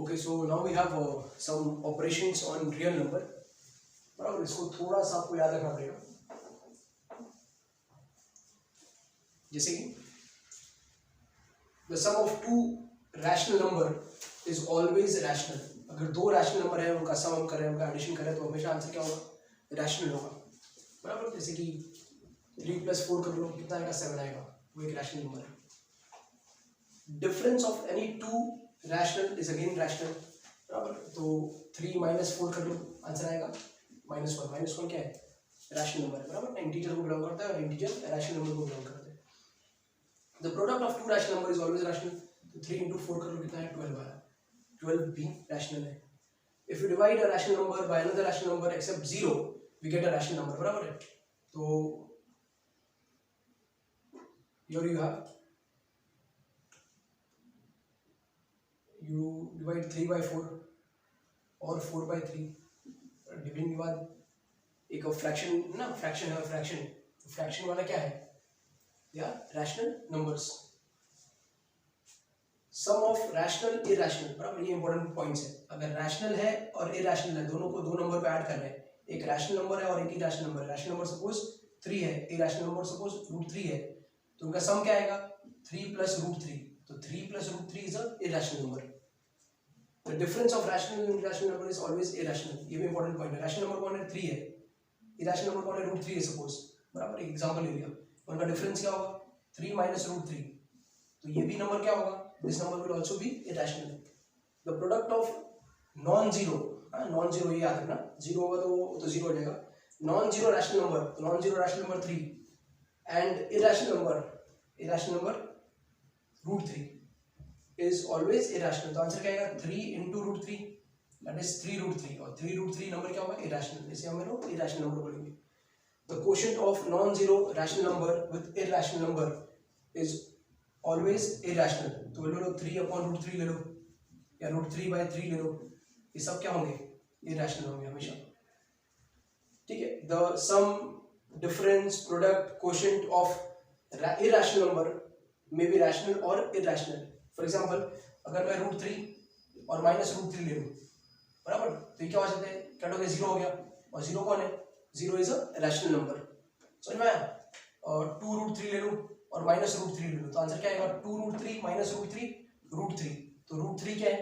Okay, so now we have some operations on real number. बराबर, इसको थोड़ा सा आपको याद रखना पड़ेगा. जैसे कि the sum of two rational number is always rational. अगर दो रैशनल नंबर है उनका सम हम कर रहे हैं, उनका एडिशन कर रहे हैं, तो हमेशा आंसर क्या होगा? रैशनल होगा. बराबर, जैसे कि 3 + 4 कर लो, कितना आएगा? 7 आएगा. वो एक रैशनल नंबर है. Difference of any two rational is again rational. बराबर, तो 3 - 4 कर लो, आंसर आएगा -1. -1 क्या है? रैशनल नंबर है. बराबर, इंटीजर को बिलोंग करता है और इंटीजर रैशनल नंबर को बिलोंग करता है. The product of to rational number is always rational. तो 3 × 4 कर लो, कितना है? 12 आया. 12 भी रैशनल है. If you divide a rational number by another rational number except 0 we get a rational number. बराबर है. तो here you have, you divide 3/4 और 4/3. डिविजन के बाद एक फ्रैक्शन ना, फ्रैक्शन है. फ्रैक्शन वाला क्या है? या rational numbers. Sum of rational irrational. बराबर, ये इंपॉर्टेंट पॉइंट्स है. अगर रैशनल है और इरैशनल है, दोनों को दो नंबर पे ऐड कर रहे हैं. एक रैशनल नंबर है और एक इरैशनल नंबर है. रैशनल नंबर सपोज 3 है, इरैशनल नंबर सपोज √3 है, तो उनका सम क्या आएगा? 3 + √3. तो 3 + √3 is a irrational number. The difference of rational and irrational number is always irrational. ये भी इंपॉर्टेंट पॉइंट है. रैशनल नंबर कौन है? 3 है. इरैशनल नंबर कौन है? √3 है सपोज. बराबर, एक एग्जांपल ले लिया. उनका डिफरेंस क्या होगा? 3 - √3. तो ये भी नंबर क्या होगा? This number will also be irrational. The product of non zero, non zero ये याद रखना, जीरो होगा तो जीरो हो जाएगा. Non zero rational number, non zero rational number 3 and irrational number √3 is always irrational. तो आंसर क्या आएगा? 3 × √3 दैट इज 3√3. और 3√3 नंबर क्या होगा? इरैशनल. इसे हम लोग इरैशनल नंबर बोलेंगे. The quotient of non zero rational number with irrational number is always irrational. तो ले लो 3/√3 ले लो या √3/3 ले लो, ये सब क्या होंगे? इरैशनल होंगे हमेशा. ठीक है. The sum, difference, product, quotient of irrational number may be rational और इरैशनल. फॉर एग्जांपल, अगर मैं √3 और -√3 ले लूं, बराबर, तो ये क्या हो जाते हैं? क्या हो गया? 0 हो गया. और 0 कौन है? 0 इज अ रैशनल नंबर. समझ में आया? और 2√3 ले लूं और -√3 ले लूं, तो आंसर क्या आएगा? 2√3 - √3 √3. तो √3 क्या है?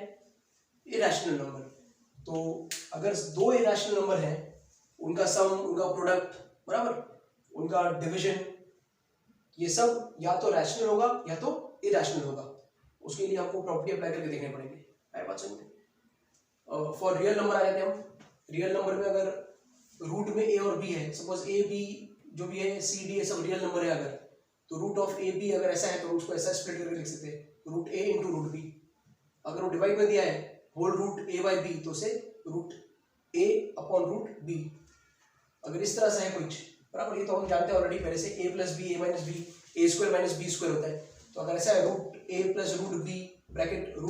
Irrational number. तो अगर दो इरैशनल नंबर हैं, उनका सम, उनका प्रोडक्ट, बराबर, उनका डिवीजन, ये सब या तो रैशनल होगा या तो इरैशनल होगा. उसके लिए हमको प्रॉपर्टी अप्लाई करके देखने पड़ेंगे. आई बात समझ में? फॉर रियल नंबर आ जाते हैं हम. रियल नंबर में अगर रूट में a और b है, सपोज a b जो भी है, c d ये सब रियल नंबर है, अगर तो रूट ऑफ a b अगर ऐसा है तो उसको ऐसा स्प्लिट करके लिख सकते हैं, √a × √b. अगर वो डिवाइड में दिया है होल रूट a/b, तो उसे √a/√b. अगर इस तरह से है कुछ, बराबर, ये तो हम जानते हैं ऑलरेडी पहले से, a + b a - b a² - b² होता है. तो अगर ऐसा है √a + √b bracket √a - √b,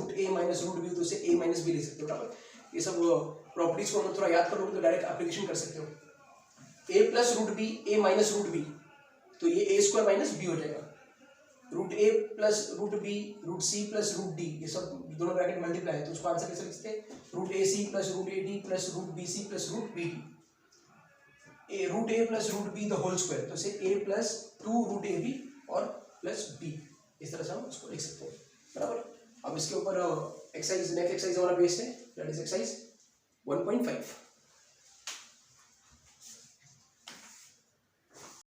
तो उसे a - b ले सकते हो. बराबर, ये सब प्रॉपर्टीज को अगर थोड़ा याद कर लो तो डायरेक्ट एप्लीकेशन कर सकते हो. a + √b a - √b, तो ये a² - b हो जाएगा. √a + √b √c + √d, ये सब दोनों ब्रैकेट मल्टीप्लाई है, तो उसको आंसर कैसे लिख सकते हैं? √ac + √ad + √bc + √bd. √a + √b the whole square, तो इसे a + 2 √ab और +b, इस तरह से हम उसको लिख सकते हैं. बराबर. अब इसके ऊपर एक्सरसाइज, नेक्स्ट एक्सरसाइज हमारा बेस्ड है, दैट इज एक्सरसाइज 1.5.